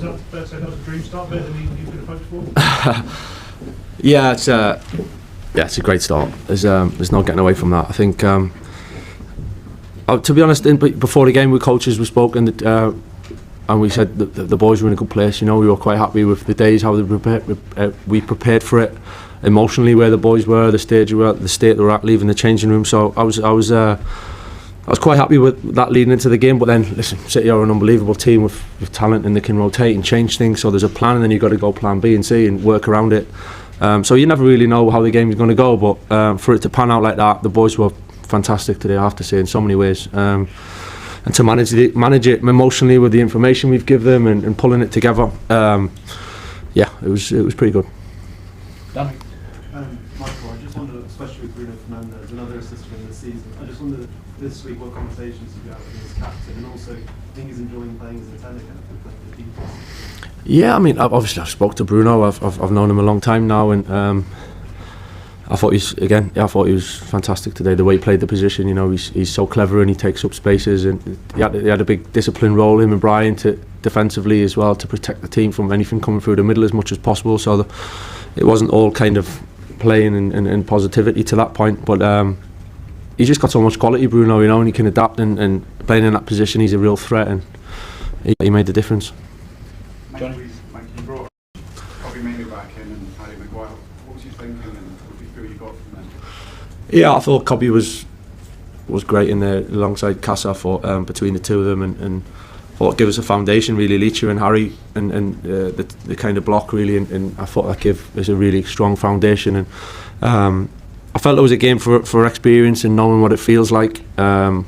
that was a dream start, better than you could have hoped for? Yeah, it's a great start. There's no getting away from that. I think, to be honest, before the game with coaches, we spoke and we said that the boys were in a good place. You know, we were quite happy with the days, how we prepared for it emotionally, where the boys were, the state they were at, leaving the changing room. So I was quite happy with that leading into the game. But then, listen, City are an unbelievable team with talent, and they can rotate and change things. So there's a plan, and then you've got to go plan B and C and work around it. So you never really know how the game is going to go. But for it to pan out like that, the boys were fantastic today, I have to say, in so many ways. And to manage it emotionally with the information we've given them and pulling it together, yeah, it was pretty good. Danny. Michael, I just wondered, especially with Bruno Fernandes, another assistant in the season, I just wondered this week what conversations you had with him as captain, and also I think he's enjoying playing as a 10 again after playing the defence. Yeah, I mean, obviously I've spoke to Bruno. I've known him a long time now, and I thought he was fantastic today. The way he played the position, you know, he's so clever and he takes up spaces, and he had a big discipline role, him and Brian, to defensively as well, to protect the team from anything coming through the middle as much as possible. So it wasn't all kind of playing and positivity to that point, but he's just got so much quality, Bruno, you know, and he can adapt, and playing in that position, he's a real threat, and he made the difference. Johnny? Mike, you brought Bobby Mainoo back in and Harry Maguire. What was you thinking, and what do you feel you got from them? Yeah, I thought Cobby was great in there alongside Casa. I thought between the two of them, and thought it gave us a foundation really, Leacher and Harry, and the kind of block really, and I thought that gave us a really strong foundation. And I felt it was a game for experience and knowing what it feels like. It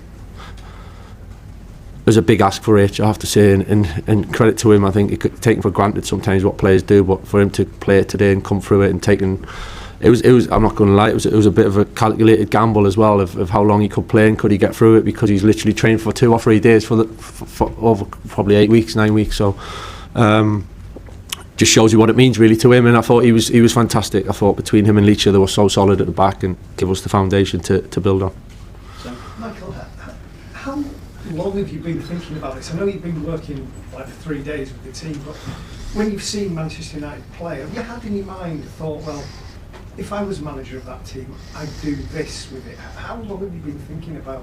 was a big ask for H, I have to say, and credit to him. I think it could taken for granted sometimes what players do, but for him to play it today and come through it and taking, it was. I'm not going to lie, it was a bit of a calculated gamble as well of how long he could play and could he get through it, because he's literally trained for 2 or 3 days for over probably 8 weeks, 9 weeks. So just shows you what it means really to him. And I thought he was fantastic. I thought between him and Leacher they were so solid at the back and give us the foundation to build on. Michael, how long have you been thinking about this? I know you've been working like 3 days with the team, but when you've seen Manchester United play, have you had in your mind thought, well, if I was manager of that team, I'd do this with it? How long have you been thinking about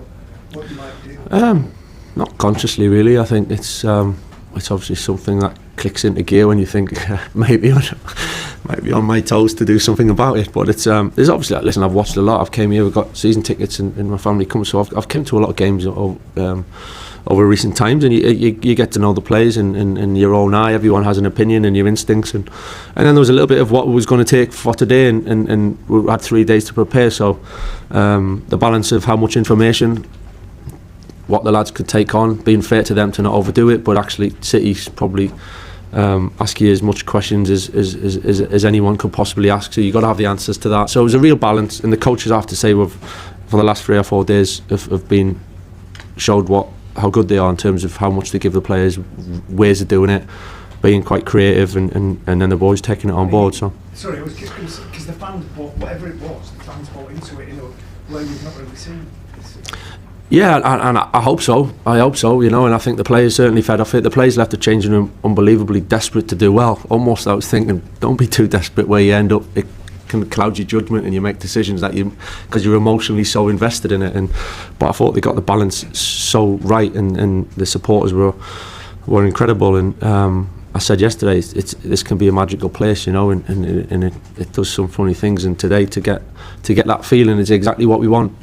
what you might do? Not consciously, really. I think it's obviously something that clicks into gear when you think maybe might be on my toes to do something about it. But it's there's obviously, listen, I've watched a lot. I've came here, we've got season tickets, and my family comes, so I've come to a lot of games over recent times, and you get to know the players in your own eye. Everyone has an opinion and your instincts, and then there was a little bit of what was going to take for today, and we had 3 days to prepare. So the balance of how much information, what the lads could take on, being fair to them to not overdo it, but actually City's probably ask you as much questions as anyone could possibly ask, so you've got to have the answers to that. So it was a real balance, and the coaches, I have to say, for the last 3 or 4 days have been showed how good they are in terms of how much they give the players, ways of doing it, being quite creative, and then the boys taking it on board. So sorry, it was because the fans bought, whatever it was, the fans bought into it in a way we've not really seen. Yeah, and I hope so. You know, and I think the players certainly fed off it. The players left the changing room unbelievably desperate to do well. Almost, I was thinking, don't be too desperate where you end up. It can cloud your judgment and you make decisions that because you're emotionally so invested in it. But I thought they got the balance so right, and the supporters were incredible. And I said yesterday, this can be a magical place, you know, and it does some funny things. And today, to get that feeling is exactly what we want.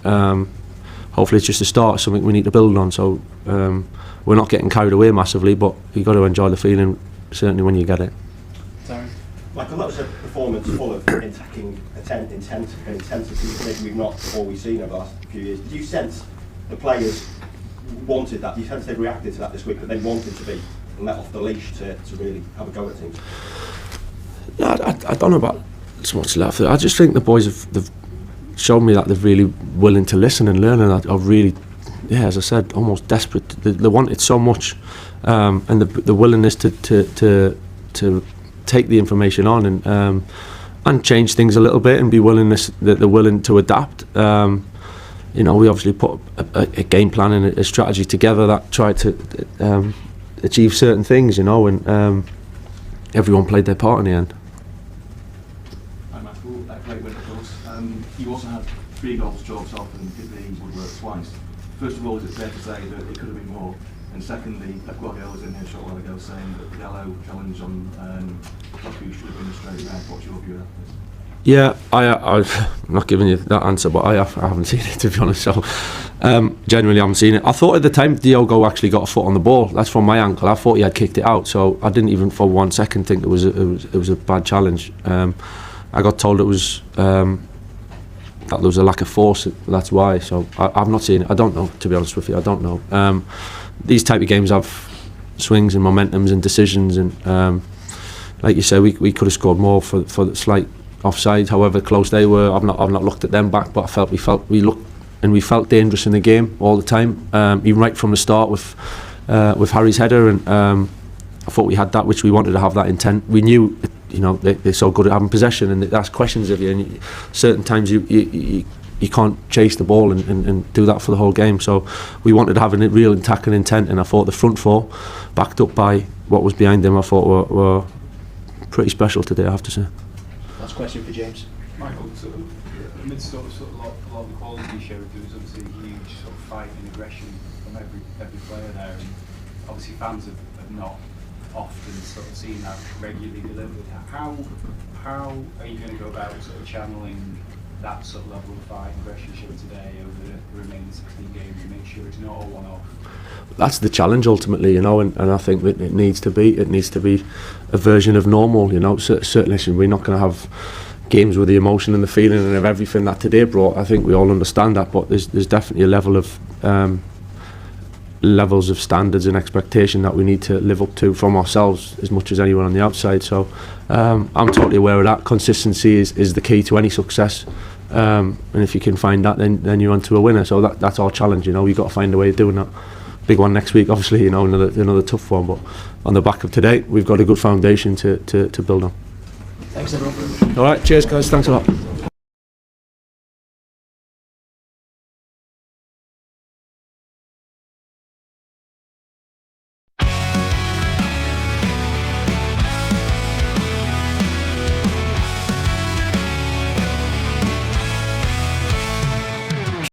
Hopefully it's just a start, something we need to build on. So we're not getting carried away massively, but you've got to enjoy the feeling, certainly when you get it. Sorry. Michael, that was a performance full of attacking intensity that we've not always seen over the last few years. Did you sense the players wanted that? Do you sense they reacted to that this week, that they wanted to be let off the leash to really have a go at things? No, I don't know about so much left. I just think the boys have shown me that they're really willing to listen and learn, and are really, yeah, as I said, almost desperate. They want it so much, and the willingness to take the information on and change things a little bit, and be that they're willing to adapt. You know, we obviously put a game plan and a strategy together that tried to achieve certain things, you know, and everyone played their part in the end. Hi Michael, great win of course. You also had 3 goals chalked off and did the woodwork twice. First of all, is it fair to say that it could have been more? And secondly, Guardiola was in here a short while ago saying that the yellow challenge on Lukaku should have been a straight red. What's your view of this? Yeah, I'm not giving you that answer, but I haven't seen it, to be honest. So, genuinely haven't seen it. I thought at the time Diogo actually got a foot on the ball. That's from my ankle. I thought he had kicked it out, so I didn't even for 1 second think it was a bad challenge. I got told it was that there was a lack of force. That's why. So I've not seen it. I don't know, to be honest with you. I don't know. These type of games have swings and momentums and decisions, and like you say, we could have scored more for the slight offside, however close they were. I've not looked at them back, but we felt dangerous in the game all the time, even right from the start with Harry's header, and I thought we had that, which we wanted to have that intent. We knew, they're so good at having possession, and they ask questions of you, and certain times you can't chase the ball and do that for the whole game. So we wanted to have a real attacking intent, and I thought the front four, backed up by what was behind them, I thought were pretty special today, I have to say. Last question for James. Michael, amidst a lot of the quality you showed, there was obviously a huge sort of fight and aggression from every player there, and obviously fans have not often sort of seen that regularly delivered. How are you going to go about sort of channeling that sort of level of fight and aggression shown today over the remaining 16 games and make sure it's not all one-off? That's the challenge ultimately, and I think that it needs to be a version of normal. Certainly we're not going to have games with the emotion and the feeling and of everything that today brought. I think we all understand that, but there's definitely a level of levels of standards and expectation that we need to live up to from ourselves as much as anyone on the outside. So I'm totally aware of that. Consistency is the key to any success, and if you can find that, then you're onto a winner. So that's our challenge. We've got to find a way of doing that. Big one next week, obviously. Another tough one, but on the back of today, we've got a good foundation to build on. Thanks everyone. All right, cheers guys. Thanks a lot.